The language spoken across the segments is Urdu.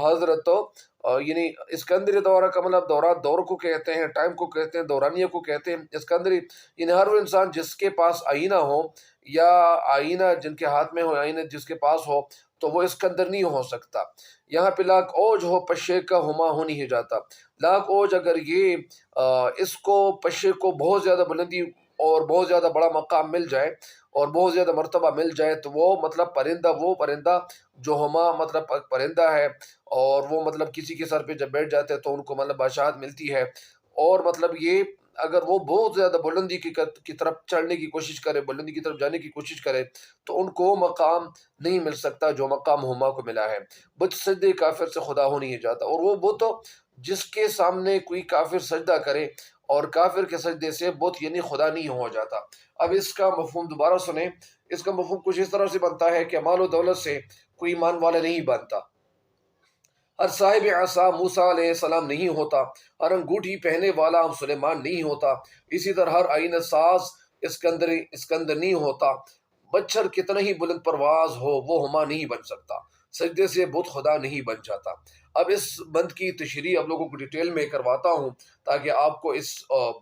حضرت تو یعنی اسکندری دورہ کا مطلب دور کو کہتے ہیں، ٹائم کو کہتے ہیں، دورانیہ کو کہتے ہیں اسکندری، یعنی ہر وہ انسان جس کے پاس آئینہ ہو یا آئینہ جن کے ہاتھ میں ہو، آئینہ جس کے پاس ہو تو وہ اسکندر نہیں ہو سکتا۔ یہاں پہ لاکھ اوج ہو پشے کا ہما ہو نہیں جاتا، لاکھ اوج اگر یہ اس کو پشے کو بہت زیادہ بلندی اور بہت زیادہ بڑا مقام مل جائے اور بہت زیادہ مرتبہ مل جائے تو وہ مطلب وہ پرندہ جو ہما مطلب پرندہ ہے، اور وہ مطلب کسی کے سر پہ جب بیٹھ جاتے ہیں تو ان کو مطلب بادشاہت ملتی ہے، اور مطلب یہ اگر وہ بہت زیادہ بلندی کی طرف چڑھنے کی کوشش کرے، بلندی کی طرف جانے کی کوشش کرے تو ان کو مقام نہیں مل سکتا جو مقام ہما کو ملا ہے۔ بت سجدے کافر سے خدا ہو نہیں جاتا، اور وہ بت جس کے سامنے کوئی کافر سجدہ کرے اور کافر کے سجدے سے بت یعنی خدا نہیں ہو جاتا۔ اب اس کا مفہوم دوبارہ سنیں، اس کا مفہوم کچھ اس طرح سے بنتا ہے کہ مال و دولت سے کوئی ایمان والا نہیں بنتا، ہر صاحب عصا موسیٰ علیہ السلام نہیں ہوتا، ہر انگوٹھی پہنے والا ہم سلیمان نہیں ہوتا، اسی طرح ہر آئینہ ساز اسکندر نہیں ہوتا، مچھر کتنا ہی بلند پرواز ہو وہ ہما نہیں بن سکتا، سجدے سے بت خدا نہیں بن جاتا۔ اب اس بند کی تشریح آپ لوگوں کو ڈیٹیل میں کرواتا ہوں تاکہ آپ کو اس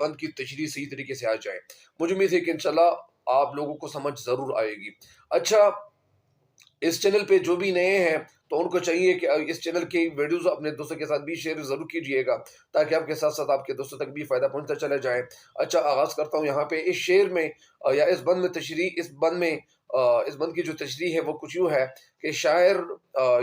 بند کی تشریح صحیح طریقے سے آ جائے، مجھے امید ہے کہ انشاءاللہ آپ لوگوں کو سمجھ ضرور آئے گی۔ اچھا، اس چینل پہ جو بھی نئے ہیں تو ان کو چاہیے کہ اس چینل کی ویڈیوز اپنے دوستوں کے ساتھ بھی شیئر ضرور کیجیے گا تاکہ آپ کے ساتھ ساتھ آپ کے دوستوں تک بھی فائدہ پہنچتا چلا جائے۔ اچھا، آغاز کرتا ہوں یہاں پہ اس شعر میں یا اس بند میں اس بند کی جو تشریح ہے وہ کچھ یوں ہے کہ شاعر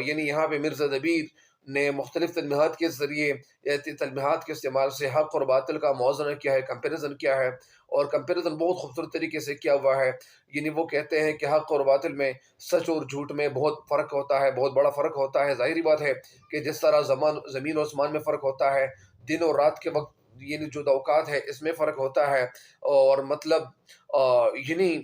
یعنی یہاں پہ مرزا دبیر نے مختلف تلمیحات کے ذریعے یا تلمیحات کے استعمال سے حق اور باطل کا موازنہ کیا ہے، کمپیریزن کیا ہے، اور کمپیریزن بہت خوبصورت طریقے سے کیا ہوا ہے۔ یعنی وہ کہتے ہیں کہ حق اور باطل میں، سچ اور جھوٹ میں بہت فرق ہوتا ہے، بہت بڑا فرق ہوتا ہے۔ ظاہری بات ہے کہ جس طرح زمین و آسمان میں فرق ہوتا ہے، دن اور رات کے وقت یعنی جو اوقات ہے اس میں فرق ہوتا ہے، اور مطلب یعنی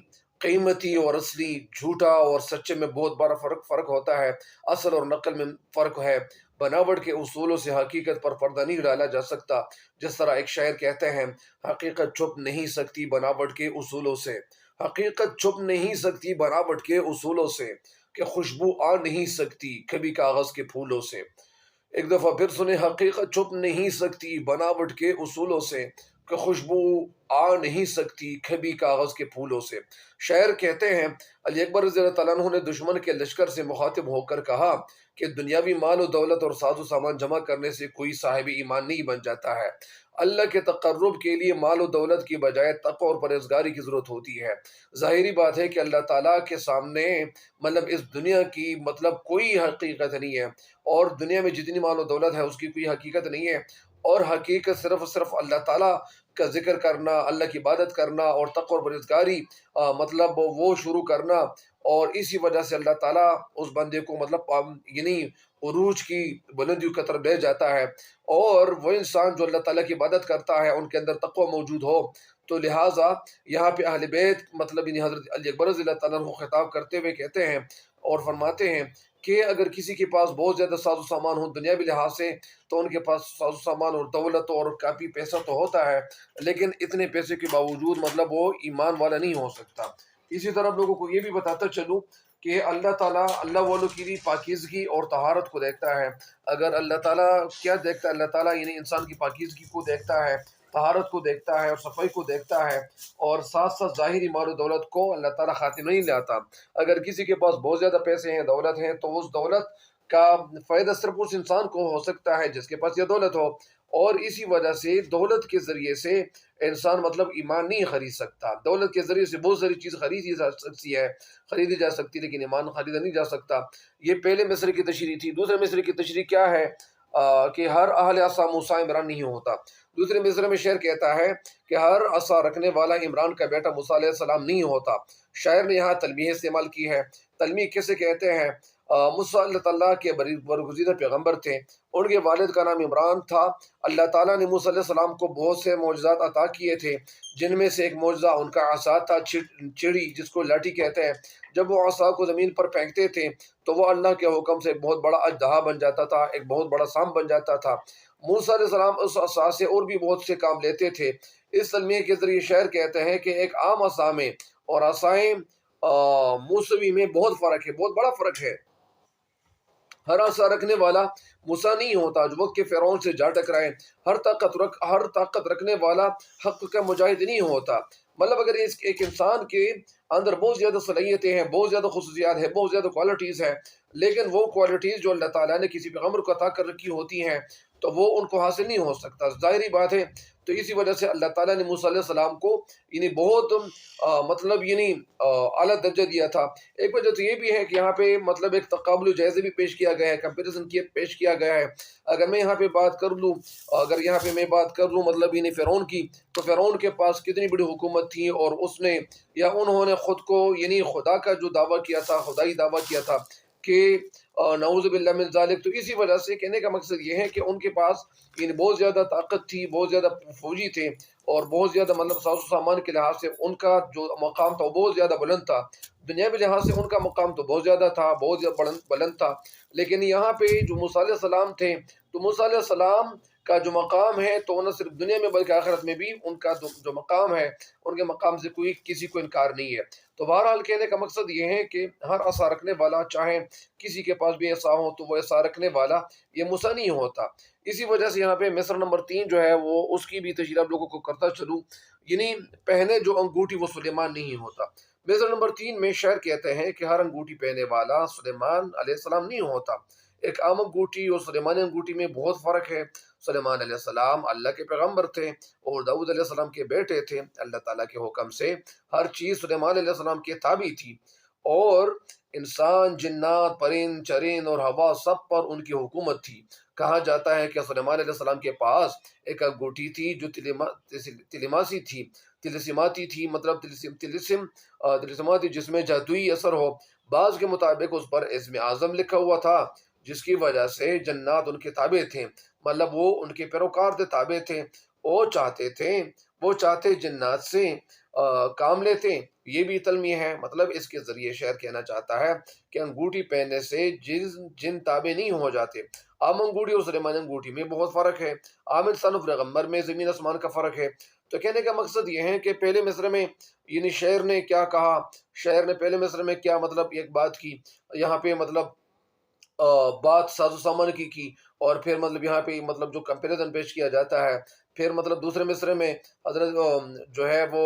قیمتی اور اصلی، جھوٹا اور سچے میں بہت بڑا فرق ہوتا ہے، اصل اور نقل میں فرق ہے، بناوٹ کے اصولوں سے حقیقت پر پردہ نہیں ڈالا جا سکتا۔ جس طرح ایک شاعر کہتے ہیں، حقیقت چھپ نہیں سکتی بناوٹ کے اصولوں سے، حقیقت چھپ نہیں سکتی بناوٹ کے اصولوں سے، کہ خوشبو آ نہیں سکتی کبھی کاغذ کے پھولوں سے۔ ایک دفعہ پھر سنیں، حقیقت چھپ نہیں سکتی بناوٹ کے اصولوں سے، کہ خوشبو آ نہیں سکتی کبھی کاغذ کے پھولوں سے۔ شاعر کہتے ہیں، علی اکبر رضی اللہ تعالیٰ عنہ نے دشمن کے لشکر سے مخاطب ہو کر کہا کہ دنیاوی مال و دولت اور ساز و سامان جمع کرنے سے کوئی صاحب ایمان نہیں بن جاتا ہے۔ اللہ کے تقرب کے لیے مال و دولت کی بجائے تقوی اور پرہیزگاری کی ضرورت ہوتی ہے۔ ظاہری بات ہے کہ اللہ تعالیٰ کے سامنے مطلب اس دنیا کی مطلب کوئی حقیقت نہیں ہے، اور دنیا میں جتنی مال و دولت ہے اس کی کوئی حقیقت نہیں ہے، اور حقیقت صرف اللہ تعالیٰ کا ذکر کرنا، اللہ کی عبادت کرنا اور تقوی اور پرہیزگاری مطلب وہ شروع کرنا، اور اسی وجہ سے اللہ تعالیٰ اس بندے کو مطلب یعنی عروج کی بلندیوں کی طرف لے جاتا ہے، اور وہ انسان جو اللہ تعالیٰ کی عبادت کرتا ہے ان کے اندر تقوی موجود ہو۔ تو لہٰذا یہاں پہ اہل بیت مطلب یعنی حضرت علی اکبر رضی اللہ تعالیٰ عنہ کو خطاب کرتے ہوئے کہتے ہیں اور فرماتے ہیں کہ اگر کسی کے پاس بہت زیادہ ساز و سامان ہو دنیاوی لحاظ سے تو ان کے پاس ساز و سامان اور دولت اور کافی پیسہ تو ہوتا ہے، لیکن اتنے پیسے کے باوجود مطلب وہ ایمان والا نہیں ہو سکتا۔ اسی طرح آپ لوگوں کو یہ بھی بتاتا چلوں کہ اللہ تعالیٰ اللہ والوں کی بھی پاکیزگی اور طہارت کو دیکھتا ہے۔ اگر اللہ تعالیٰ کیا دیکھتا ہے، اللہ تعالیٰ یعنی انسان کی پاکیزگی کو دیکھتا ہے، طہارت کو دیکھتا ہے اور صفائی کو دیکھتا ہے، اور ساتھ ساتھ ظاہری مال و دولت کو اللہ تعالیٰ خاتمہ نہیں لاتا۔ اگر کسی کے پاس بہت زیادہ پیسے ہیں، دولت ہیں، تو اس دولت کا فائدہ صرف اس انسان کو ہو سکتا ہے جس کے پاس یہ دولت ہو، اور اسی وجہ سے دولت کے ذریعے سے انسان مطلب ایمان نہیں خرید سکتا۔ دولت کے ذریعے سے بہت ساری چیز خریدی جا سکتی لیکن ایمان خریدا نہیں جا سکتا۔ یہ پہلے مصرے کی تشریح تھی۔ دوسرے مصرے کی تشریح کیا ہے کہ ہر اہل عصا موسیٰ عمران نہیں ہوتا۔ دوسرے مصرے میں شعر کہتا ہے کہ ہر عصا رکھنے والا عمران کا بیٹا موسیٰ علیہ السلام نہیں ہوتا۔ شاعر نے یہاں تلمیح استعمال کی ہے۔ تلمیح کیسے کہتے ہیں؟ موسیٰ اللہ تعالیٰ کے برگزیدہ پیغمبر تھے، ان کے والد کا نام عمران تھا۔ اللہ تعالیٰ نے موسیٰ علیہ السلام کو بہت سے معجزات عطا کیے تھے، جن میں سے ایک معجزہ ان کا عصا تھا، چڑی جس کو لاٹھی کہتے ہیں۔ جب وہ عصا کو زمین پر پھینکتے تھے تو وہ اللہ کے حکم سے بہت بڑا اژدہا بن جاتا تھا، ایک بہت بڑا سانپ بن جاتا تھا۔ موسیٰ علیہ السلام اس عصا سے اور بھی بہت سے کام لیتے تھے۔ اس تلمیح کے ذریعے شاعر کہتے ہیں کہ ایک عام عصا میں اور عصائیں موسوی میں بہت فرق ہے، بہت بڑا فرق ہے۔ ہر آسا رکھنے والا موسیٰ نہیں ہوتا جو وقت کے فرعون سے جا ٹکرائے، ہر طاقت رکھنے والا حق کا مجاہد نہیں ہوتا۔ مطلب اگر ایک انسان کے اندر بہت زیادہ صلاحیتیں ہیں، بہت زیادہ خصوصیات ہیں، بہت زیادہ کوالٹیز ہیں، لیکن وہ کوالٹیز جو اللہ تعالیٰ نے کسی پیغمبر کو عطا کر رکھی ہوتی ہیں تو وہ ان کو حاصل نہیں ہو سکتا، ظاہری بات ہے۔ تو اسی وجہ سے اللہ تعالیٰ نے موسیٰ علیہ السلام کو بہت مطلب اعلیٰ درجہ دیا تھا۔ ایک وجہ تو یہ بھی ہے کہ یہاں پہ مطلب ایک تقابل جائزے بھی پیش کیا گیا ہے، کمپیریزن پیش کیا گیا ہے۔ اگر میں یہاں پہ بات کر لوں مطلب فرعون کی، تو فرعون کے پاس کتنی بڑی حکومت تھی، اور اس نے یا انہوں نے خود کو خدا کا جو دعویٰ کیا تھا، خدائی دعویٰ کیا تھا کہ نعوذ باللہ من ذالک۔ تو اسی وجہ سے کہنے کا مقصد یہ ہے کہ ان کے پاس بہت زیادہ طاقت تھی، بہت زیادہ فوجی تھے، اور بہت زیادہ مطلب ساز و سامان کے لحاظ سے ان کا جو مقام تھا وہ بہت زیادہ بلند تھا، دنیاوی لحاظ سے ان کا مقام تو بہت زیادہ تھا، بہت زیادہ بلند تھا۔ لیکن یہاں پہ جو موسیٰ علیہ السلام تھے، تو موسیٰ علیہ السلام کا جو مقام ہے تو نہ صرف دنیا میں بلکہ آخرت میں بھی ان کا جو مقام ہے، ان کے مقام سے کسی کو انکار نہیں ہے۔ تو بہرحال کہنے کا مقصد یہ ہے کہ ہر عصا رکھنے والا، چاہے کسی کے پاس بھی عصا ہو تو وہ عصا رکھنے والا یہ موسیٰ نہیں ہوتا۔ اسی وجہ سے یہاں پہ مصر نمبر 3 جو ہے وہ اس کی بھی تشریح آپ لوگوں کو کرتا چلوں، پہنے جو انگوٹھی وہ سلیمان نہیں ہوتا۔ مصر نمبر 3 میں شاعر کہتے ہیں کہ ہر انگوٹھی پہنے والا سلیمان علیہ السلام نہیں ہوتا۔ ایک عام انگوٹھی اور سلیمانی انگوٹھی میں بہت فرق ہے۔ سلیمان علیہ السلام اللہ کے پیغمبر تھے اور داؤد علیہ السلام کے بیٹے تھے۔ اللہ تعالیٰ کے حکم سے ہر چیز سلیمان علیہ السلام کے تابع تھی، اور انسان، جنات، پرند چرند اور ہوا سب پر ان کی حکومت تھی۔ کہا جاتا ہے کہ سلیمان علیہ السلام کے پاس ایک انگوٹھی تھی جو تلسماتی تھی، مطلب تلسماتی جس میں جادوئی اثر ہو۔ بعض کے مطابق اس پر اسم اعظم لکھا ہوا تھا، جس کی وجہ سے جنات ان کے تابع تھے، مطلب وہ ان کے پیروکار تھے، تابع تھے۔ وہ چاہتے جنات سے کام لیتے۔ یہ بھی تلمیح ہے، مطلب اس کے ذریعے شاعر کہنا چاہتا ہے کہ انگوٹھی پہننے سے جن تابع نہیں ہو جاتے۔ عام انگوٹھی اور سلیمانی انگوٹھی میں بہت فرق ہے، عام انسان اور پیغمبر میں زمین آسمان کا فرق ہے۔ تو کہنے کا مقصد یہ ہے کہ پہلے مصر میں شاعر نے کیا کہا، شاعر نے پہلے مصر میں کیا مطلب ایک بات کی، یہاں پہ مطلب بات ساز و سامان کی، اور پھر مطلب یہاں پہ مطلب جو کمپیریزن پیش کیا جاتا ہے، پھر مطلب دوسرے مصرے میں حضرت جو ہے وہ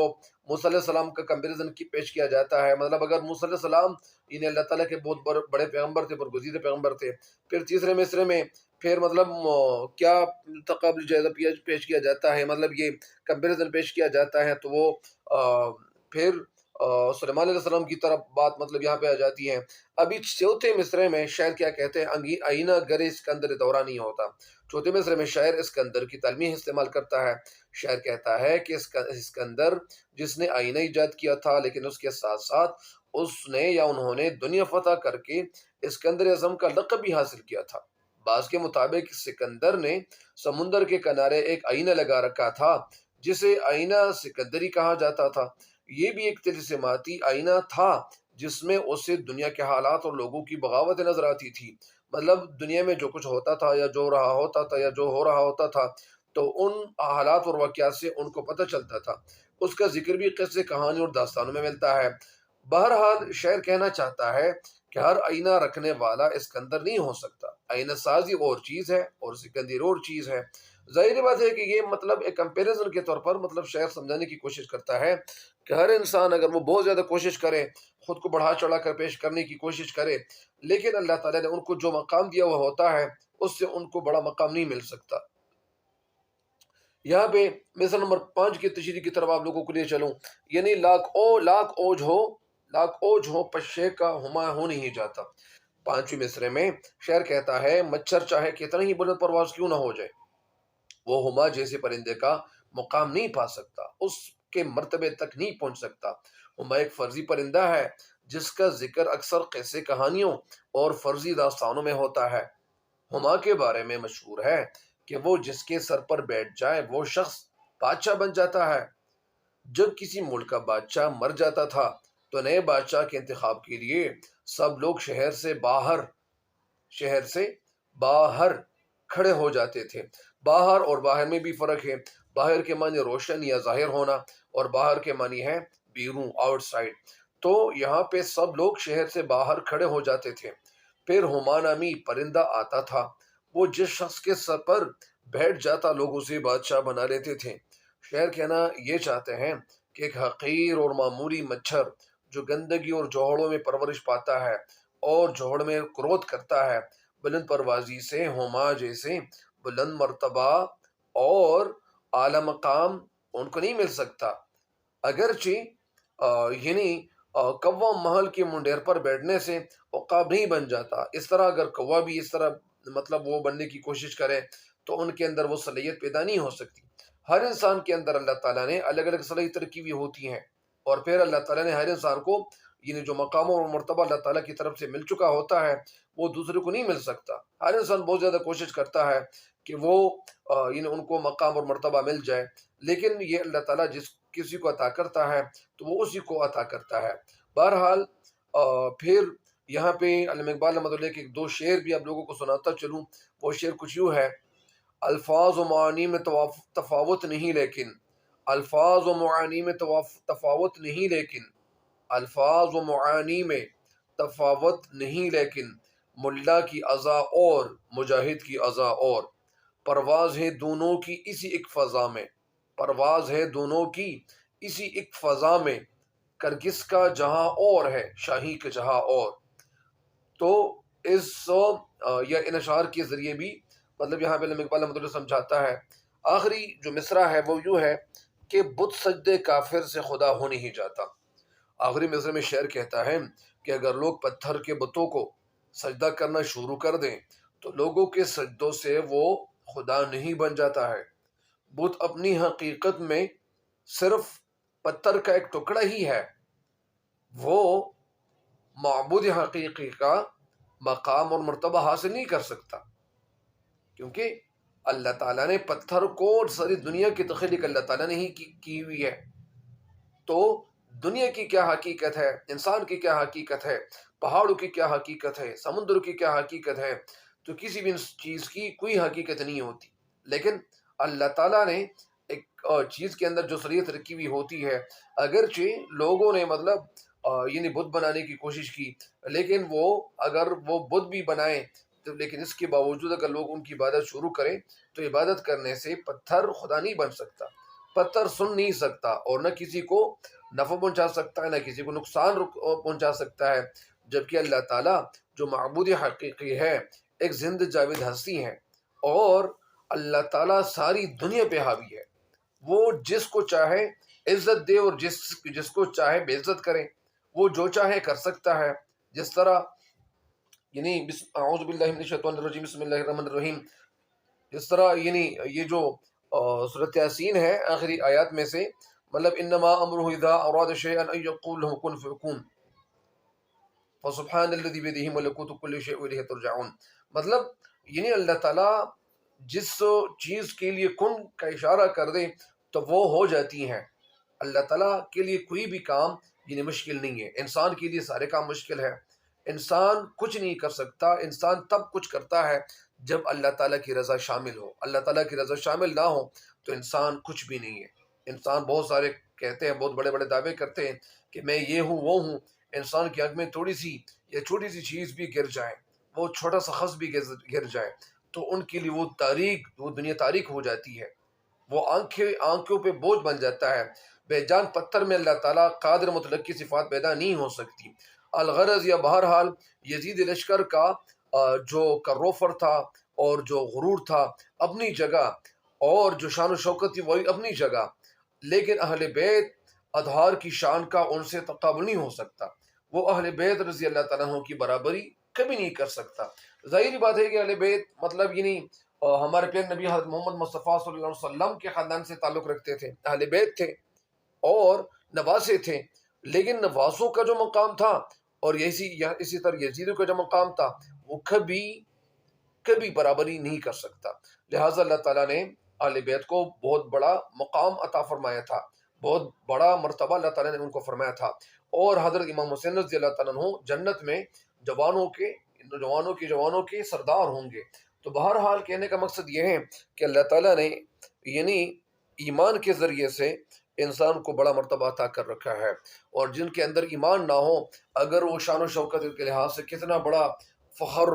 موسیٰ علیہ السلام کا کمپیریزن پیش کیا جاتا ہے۔ مطلب اگر موسیٰ علیہ السلام اللہ تعالیٰ کے بہت بڑے پیغمبر تھے، برگزیدہ پیغمبر تھے، پھر تیسرے مصرے میں پھر مطلب کیا تقابل جائزہ پیش کیا جاتا ہے، مطلب یہ کمپیریزن پیش کیا جاتا ہے، تو وہ پھر سلیمان علیہ السلام کی طرف بات مطلب یہاں پہ آ جاتی ہے۔ ابھی چوتھے مصرے میں شاعر کیا کہتے ہیں، آئینہ گر اسکندر دورہ نہیں ہوتا۔ چوتھے مصرے میں شاعر اسکندر کی تلمیح استعمال کرتا ہے۔ شاعر کہتا ہے کہ اسکندر جس نے آئینہ ایجاد کیا تھا، لیکن اس کے ساتھ ساتھ اس نے یا انہوں نے دنیا فتح کر کے اسکندر اعظم کا لقب بھی حاصل کیا تھا۔ بعض کے مطابق سکندر نے سمندر کے کنارے ایک آئینہ لگا رکھا تھا جسے آئینہ سکندری کہا جاتا تھا۔ یہ بھی ایک تلسماتی آئینہ تھا جس میں اسے دنیا کے حالات اور لوگوں کی بغاوت نظر آتی تھی، مطلب دنیا میں جو کچھ ہوتا تھا یا جو رہا ہوتا تھا یا جو ہو رہا ہوتا تھا، تو ان حالات اور واقعات سے ان کو پتہ چلتا تھا۔ اس کا ذکر بھی قصے، کہانی اور داستانوں میں ملتا ہے۔ بہرحال شاعر کہنا چاہتا ہے کہ ہر آئینہ رکھنے والا اسکندر نہیں ہو سکتا۔ آئینہ سازی اور چیز ہے اور سکندری اور چیز ہے۔ ظاہر بات ہے کہ یہ مطلب ایک کمپیریزن کے طور پر مطلب شاعر سمجھانے کی کوشش کرتا ہے کہ ہر انسان اگر وہ بہت زیادہ کوشش کرے، خود کو بڑھا چڑھا کر پیش کرنے کی کوشش کرے، لیکن اللہ تعالیٰ نے ان کو جو مقام دیا ہوا ہوتا ہے اس سے ان کو بڑا مقام نہیں مل سکتا۔ یہاں پہ مثال نمبر 5 کی تشریح کی طرف آپ لوگوں کو لے چلوں، لاکھ اوج ہو پشے کا ہما ہو نہیں جاتا۔ 5ویں مصرے میں شاعر کہتا ہے مچھر چاہے کتنا ہی بلند پرواز کیوں نہ ہو جائے، وہ ہما جیسے پرندے کا مقام نہیں پا سکتا، اس کے مرتبے تک نہیں پہنچ سکتا۔ ہما ایک فرضی پرندہ ہے جس کا ذکر اکثر قصے، کہانیوں اور فرضی داستانوں میں ہوتا ہے۔ ہما کے بارے میں مشہور ہے کہ وہ جس کے سر پر بیٹھ جائے وہ شخص بادشاہ بن جاتا ہے۔ جب کسی ملک کا بادشاہ مر جاتا تھا تو نئے بادشاہ کے انتخاب کے لیے سب لوگ شہر سے باہر کھڑے ہو جاتے تھے۔ باہر اور باہر میں بھی فرق ہے۔ باہر کے معنی روشن یا ظاہر ہونا، اور باہر کے معنی ہے بیرون، آؤٹ سائڈ۔ تو یہاں پہ سب لوگ شہر سے باہر کھڑے ہو جاتے تھے۔ پھر ہما نامی پرندہ آتا تھا، وہ جس شخص کے سر پر بیٹھ جاتا لوگ اسے بادشاہ بنا لیتے تھے۔ شعر کہنا یہ چاہتے ہیں کہ ایک حقیر اور معمولی مچھر جو گندگی اور جوہڑوں میں پرورش پاتا ہے اور جوہڑ میں کرود کرتا ہے، بلند پروازی سے ہما جیسے بلند مرتبہ اور اعلی مقام ان کو نہیں مل سکتا، اگرچہ کوا محل کے منڈیر پر بیٹھنے سے عقاب نہیں بن جاتا۔ اس طرح اگر کوا بھی اس طرح مطلب وہ بننے کی کوشش کرے تو ان کے اندر وہ صلاحیت پیدا نہیں ہو سکتی۔ ہر انسان کے اندر اللہ تعالیٰ نے الگ الگ صلاحیت رکھی ہوئی ہوتی ہیں، اور پھر اللہ تعالیٰ نے ہر انسان کو جو مقام اور مرتبہ اللہ تعالیٰ کی طرف سے مل چکا ہوتا ہے وہ دوسرے کو نہیں مل سکتا۔ ہر انسان بہت زیادہ کوشش کرتا ہے کہ وہ ان کو مقام اور مرتبہ مل جائے، لیکن یہ اللہ تعالیٰ جس کسی کو عطا کرتا ہے تو وہ اسی کو عطا کرتا ہے۔ بہرحال پھر یہاں پہ علامہ اقبال رحمۃ اللہ کے 2 شعر بھی آپ لوگوں کو سناتا چلوں۔ وہ شعر کچھ یوں ہے: الفاظ و معانی میں تفاوت نہیں لیکن، الفاظ و معانی میں تفاوت نہیں لیکن، الفاظ و معانی میں تفاوت نہیں لیکن، ملا کی اذا اور مجاہد کی اذا اور، پرواز ہے دونوں کی اسی ایک فضا میں، پرواز ہے دونوں کی اسی ایک فضا میں، کرگس کا جہاں اور ہے شاہی کا جہاں اور۔ تو ان اشعار کے ذریعے بھی مطلب یہاں پہ علامہ اقبال رحمۃ اللہ سمجھاتا ہے۔ آخری جو مصرع ہے وہ یوں ہے کہ بت سجدے کافر سے خدا ہو نہیں جاتا۔ آخری مصرع میں شعر کہتا ہے کہ اگر لوگ پتھر کے بتوں کو سجدہ کرنا شروع کر دیں تو لوگوں کے سجدوں سے وہ خدا نہیں بن جاتا ہے۔ بت اپنی حقیقت میں صرف پتھر کا ایک ٹکڑا ہی ہے، وہ معبود حقیقی کا مقام اور مرتبہ حاصل نہیں کر سکتا، کیونکہ اللہ تعالیٰ نے پتھر کو اور ساری دنیا کی تخلیق اللہ تعالیٰ نے ہی کی ہوئی ہے۔ تو دنیا کی کیا حقیقت ہے، انسان کی کیا حقیقت ہے، پہاڑوں کی کیا حقیقت ہے، سمندر کی کیا حقیقت ہے، تو کسی بھی چیز کی کوئی حقیقت نہیں ہوتی۔ لیکن اللہ تعالیٰ نے ایک چیز کے اندر جو صلاحیت رکھی ہوئی ہوتی ہے، اگرچہ لوگوں نے مطلب بت بنانے کی کوشش کی، لیکن اگر وہ بت بھی بنائیں تو لیکن اس کے باوجود اگر لوگ ان کی عبادت شروع کریں تو عبادت کرنے سے پتھر خدا نہیں بن سکتا۔ پتھر سن نہیں سکتا اور نہ کسی کو نفع پہنچا سکتا ہے، نہ کسی کو نقصان پہنچا سکتا ہے، جبکہ اللہ تعالیٰ جو معبود حقیقی ہے ایک زندہ جاوید ہستی ہے، اور اللہ تعالیٰ ساری دنیا پہ حاوی ہے۔ وہ جس کو چاہے عزت دے اور جس کو چاہے بے عزت کرے، وہ جو چاہے کر سکتا ہے۔ جس طرح اعوذ باللہ من الشیطان الرجیم بسم اللہ الرحمن الرحیم، جس طرح یہ جو سورۃ یاسین ہے آخری آیات میں سے، مطلب انما امرہ اذا اراد شیئا ان یقول له کن فیکون فسبحان الذی بیدہ ملکوت کل شیء والیہ ترجعون، مطلب اللہ تعالیٰ جس چیز کے لیے کن کا اشارہ کر دے تو وہ ہو جاتی ہیں۔ اللہ تعالیٰ کے لیے کوئی بھی کام مشکل نہیں ہے۔ انسان کے لیے سارے کام مشکل ہے، انسان کچھ نہیں کر سکتا۔ انسان تب کچھ کرتا ہے جب اللہ تعالیٰ کی رضا شامل ہو۔ اللہ تعالیٰ کی رضا شامل نہ ہو تو انسان کچھ بھی نہیں ہے۔ انسان بہت سارے کہتے ہیں، بہت بڑے بڑے دعوے کرتے ہیں کہ میں یہ ہوں وہ ہوں۔ انسان کی آنکھ میں تھوڑی سی یا چھوٹی سی چیز بھی گر جائے، وہ چھوٹا سا خس بھی گر جائے تو ان کے لیے وہ دنیا تاریک ہو جاتی ہے، وہ آنکھوں پہ بوجھ بن جاتا ہے۔ بے جان پتھر میں اللہ تعالیٰ قادر مطلق کی صفات پیدا نہیں ہو سکتی۔ الغرض یا بہرحال یزید لشکر کا جو کروفر تھا اور جو غرور تھا اپنی جگہ، اور جو شان و شوکت تھی وہی اپنی جگہ، لیکن اہل بیت اطہار کی شان کا ان سے تقابل نہیں ہو سکتا۔ وہ اہل بیت رضی اللہ تعالیٰ عنہ کی برابری کبھی نہیں کر سکتا۔ ظاہری بات ہے کہ اہل بیت مطلب ہمارے پیارے نبی حضرت محمد مصطفیٰ صلی اللہ علیہ وسلم کے خاندان سے تعلق رکھتے تھے، اہل بیت تھے اور نواسے تھے، لیکن نواسوں کا جو مقام تھا اور اسی طرح یزیدوں کا جو مقام تھا وہ کبھی برابری نہیں کر سکتا۔ لہٰذا اللہ تعالیٰ نے اہل بیت کو بہت بڑا مقام عطا فرمایا تھا، بہت بڑا مرتبہ اللہ تعالیٰ نے ان کو فرمایا تھا، اور حضرت امام حسین رضی اللہ تعالیٰ عنہ جنت میں جوانوں کے سردار ہوں گے۔ تو بہرحال کہنے کا مقصد یہ ہے کہ اللہ تعالیٰ نے ایمان کے ذریعے سے انسان کو بڑا مرتبہ عطا کر رکھا ہے، اور جن کے اندر ایمان نہ ہو، اگر وہ شان و شوکت کے لحاظ سے کتنا بڑا فخر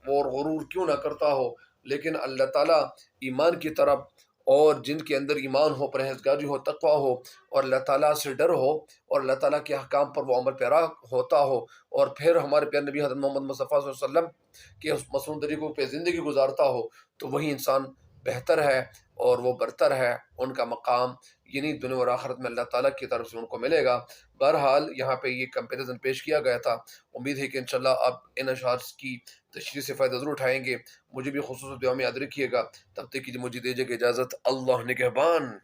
اور غرور کیوں نہ کرتا ہو، لیکن اللہ تعالیٰ ایمان کی طرف، اور جن کے اندر ایمان ہو، پرہیزگاری ہو، تقویٰ ہو، اور اللہ تعالیٰ سے ڈر ہو، اور اللہ تعالیٰ کے احکام پر وہ عمل پیرا ہوتا ہو، اور پھر ہمارے پیارے نبی حضرت محمد مصطفیٰ صلی اللہ علیہ وسلم کے اس مصنون طریقوں پہ زندگی گزارتا ہو، تو وہی انسان بہتر ہے اور وہ برتر ہے، ان کا مقام یعنی دنیا اور آخرت میں اللہ تعالیٰ کی طرف سے ان کو ملے گا۔ بہرحال یہاں پہ یہ کمپیریزن پیش کیا گیا تھا، امید ہے کہ انشاءاللہ آپ ان اشعار کی تشریح سے فائدہ ضرور اٹھائیں گے۔ مجھے بھی خصوصی دعا میں یاد رکھیے گا۔ تب تک کہ مجھے دیجیے گا اجازت، اللہ نگہبان۔